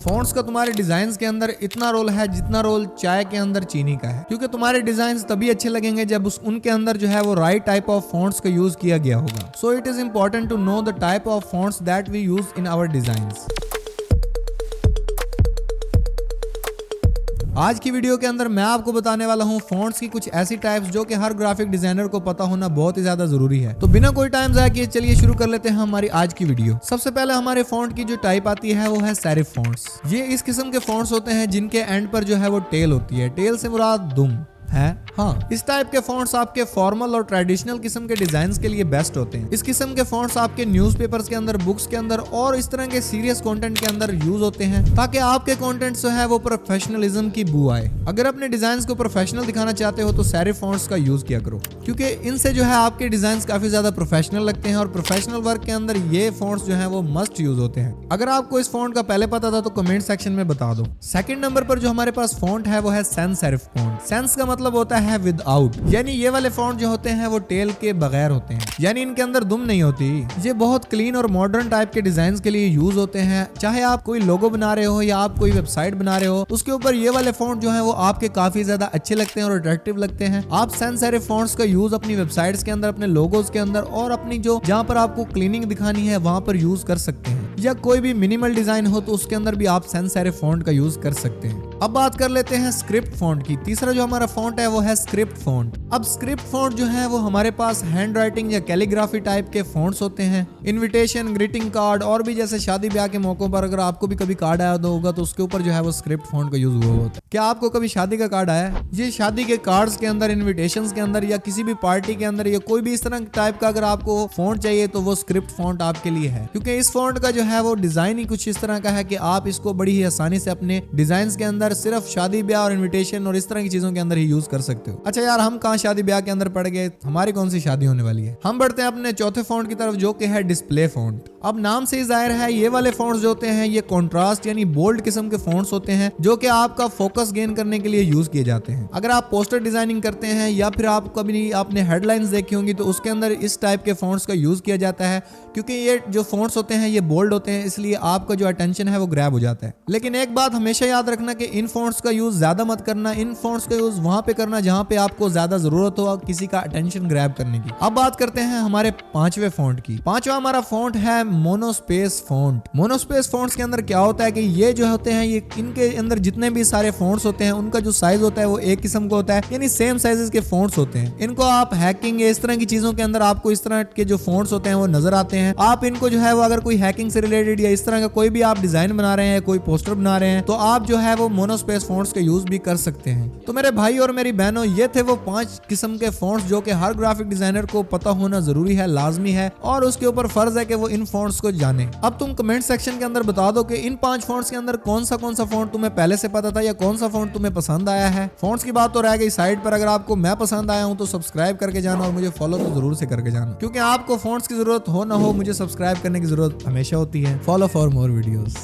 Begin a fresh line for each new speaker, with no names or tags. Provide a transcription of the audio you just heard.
Fonts का तुम्हारे design के अंदर इतना रोल है जितना रोल चाय के अंदर चीनी का है, क्योंकि तुम्हारे डिजाइन तभी अच्छे लगेंगे जब उनके अंदर जो है वो राइट टाइप ऑफ फ़ॉन्ट्स का यूज किया गया होगा। So it is important to know the type of fonts that we use in our designs. आज की वीडियो के अंदर मैं आपको बताने वाला हूँ फ़ॉन्ट्स की कुछ ऐसी टाइप्स जो कि हर ग्राफिक डिजाइनर को पता होना बहुत ही ज्यादा जरूरी है। तो बिना कोई टाइम ज़ाया किए चलिए शुरू कर लेते हैं हमारी आज की वीडियो। सबसे पहले हमारे फ़ॉन्ट की जो टाइप आती है वो है सेरिफ फ़ॉन्ट्स। ये इस किस्म के फ़ॉन्ट्स होते हैं जिनके एंड पर जो है वो टेल होती है। टेल से मुराद दुम है। हाँ, इस टाइप के फ़ॉन्ट्स आपके फॉर्मल और ट्रेडिशनल किस्म के डिजाइन के लिए बेस्ट होते हैं। इस किस्म के फ़ॉन्ट्स आपके न्यूज़पेपर्स के अंदर, बुक्स के अंदर और इस तरह के सीरियस कंटेंट के अंदर यूज होते हैं ताकि आपके कंटेंट जो है वो प्रोफेशनलिज्म की बू आए। अगर अपने डिजाइन को प्रोफेशनल दिखाना चाहते हो तो सेरिफ फ़ॉन्ट्स का यूज किया करो, क्योंकि इनसे जो है आपके डिजाइन काफी ज्यादा प्रोफेशनल लगते हैं और प्रोफेशनल वर्क के अंदर ये फ़ॉन्ट्स जो है वो मस्ट यूज होते हैं। अगर आपको इस फ़ॉन्ट का पहले पता था तो कमेंट सेक्शन में बता दो। सेकंड नंबर पर जो हमारे पास फ़ॉन्ट है वो है सैंस सेरिफ फ़ॉन्ट। सैंस का मतलब होता है विदाउट, यानी ये वाले फ़ॉन्ट जो होते हैं वो टेल के बगैर होते हैं, यानी इनके अंदर दुम नहीं होती। ये बहुत क्लीन और मॉडर्न टाइप के डिजाइन के लिए यूज होते हैं। चाहे आप कोई लोगो बना रहे हो या आप कोई वेबसाइट बना रहे हो, उसके ऊपर ये वाले फ़ॉन्ट जो है वो आपके काफी ज्यादा अच्छे लगते हैं और अट्रैक्टिव लगते हैं। आप सैंस सेरिफ फ़ॉन्ट्स का यूज अपनी वेबसाइट्स के अंदर, अपने लोगोस के अंदर और अपनी जो जहाँ पर आपको क्लीनिंग दिखानी है वहां पर यूज कर सकते हैं, या कोई भी मिनिमल डिजाइन हो तो उसके अंदर भी आप सैंस सेरिफ फ़ॉन्ट का यूज कर सकते हैं। अब बात कर लेते हैं स्क्रिप्ट फ़ॉन्ट की। तीसरा जो हमारा फ़ॉन्ट है वो है स्क्रिप्ट फ़ॉन्ट। अब स्क्रिप्ट फ़ॉन्ट जो है वो हमारे पास हैंड राइटिंग या कैलीग्राफी टाइप के फ़ॉन्ट्स होते हैं। इनविटेशन, ग्रीटिंग कार्ड और भी जैसे शादी ब्याह के मौकों पर अगर आपको भी कभी कार्ड आया होगा तो उसके ऊपर जो है वो स्क्रिप्ट फ़ॉन्ट का यूज हुआ होता है। क्या आपको कभी शादी का कार्ड आया है? ये शादी के कार्ड्स के अंदर, इन्विटेशंस के अंदर या किसी भी पार्टी के अंदर या कोई भी इस तरह टाइप का अगर आपको फ़ॉन्ट चाहिए तो वो स्क्रिप्ट फ़ॉन्ट आपके लिए है, क्योंकि इस फ़ॉन्ट का जो है वो डिजाइन ही कुछ इस तरह का है कि आप इसको बड़ी ही आसानी से अपने डिजाइन के अंदर सिर्फ शादी ब्याह और इन्विटेशन और इस तरह की चीजों के अंदर ही यूज कर सकते हो। अच्छा यार, हम कहाँ शादी ब्याह के अंदर पड़ गए, हमारी कौन सी शादी होने वाली है। हम बढ़ते हैं अपने चौथे फ़ॉन्ट की तरफ जो कि है डिस्प्ले फ़ॉन्ट। अब नाम से ही जाहिर है ये वाले फ़ॉन्ट्स जो होते हैं ये कॉन्ट्रास्ट यानी बोल्ड किस्म के फ़ॉन्ट्स होते हैं जो कि आपका फोकस गेन करने के लिए यूज किए जाते हैं। अगर आप पोस्टर डिजाइनिंग करते हैं या फिर आप कभी आपने हेडलाइंस देखी होंगी तो उसके अंदर इस टाइप के फ़ॉन्ट्स का यूज किया जाता है, क्योंकि ये जो फ़ॉन्ट्स होते हैं ये बोल्ड होते हैं, इसलिए आपका जो अटेंशन है वो ग्रैब हो जाता है। लेकिन एक बात हमेशा याद रखना कि इन फ़ॉन्ट्स का यूज ज्यादा मत करना। इन फ़ॉन्ट्स का यूज वहां पे करना जहां पे आपको ज्यादा जरूरत हो किसी का अटेंशन ग्रैब करने की। अब बात करते हैं हमारे पांचवे फ़ॉन्ट की। पांचवा हमारा फ़ॉन्ट है मोनोस्पेस फ़ॉन्ट। मोनोस्पेस फ़ॉन्ट्स के अंदर क्या होता है कि ये जो होते हैं ये इनके अंदर जितने भी सारे फ़ॉन्ट्स होते हैं उनका जो साइज होता है वो एक किस्म का होता है, यानी सेम साइजेस के फ़ॉन्ट्स होते हैं। इनको आप हैकिंग या इस तरह की चीजों के अंदर आपको इस तरह के जो फ़ॉन्ट्स होते हैं वो नजर आते हैं। आप इनको जो है वो अगर कोई हैकिंग से रिलेटेड या इस तरह का कोई भी आप डिजाइन बना रहे हैं, कोई पोस्टर बना रहे हैं, तो आप जो है वो मोनोस्पेस फ़ॉन्ट्स का यूज भी कर सकते हैं। तो मेरे भाई और मेरी बहनों, ये थे वो 5 किस्म के फ़ॉन्ट्स जो कि हर ग्राफिक डिजाइनर को पता होना जरूरी है, लाजमी है, और उसके ऊपर फर्ज है कि वो इन फ़ॉन्ट्स को जाने। अब तुम कमेंट सेक्शन के अंदर बता दो कि इन 5 फ़ॉन्ट्स के अंदर कौन सा फ़ॉन्ट तुम्हें पहले से पता था या कौन सा फ़ॉन्ट तुम्हें पसंद आया है। फ़ॉन्ट्स की बात तो रह गई साइड पर, अगर आपको मैं पसंद आया हूं तो सब्सक्राइब करके जाना और मुझे फॉलो तो जरूर से करके जाना, क्योंकि आपको फ़ॉन्ट्स की जरूरत हो ना हो मुझे सब्सक्राइब करने की जरूरत हमेशा होती है। Follow for more videos.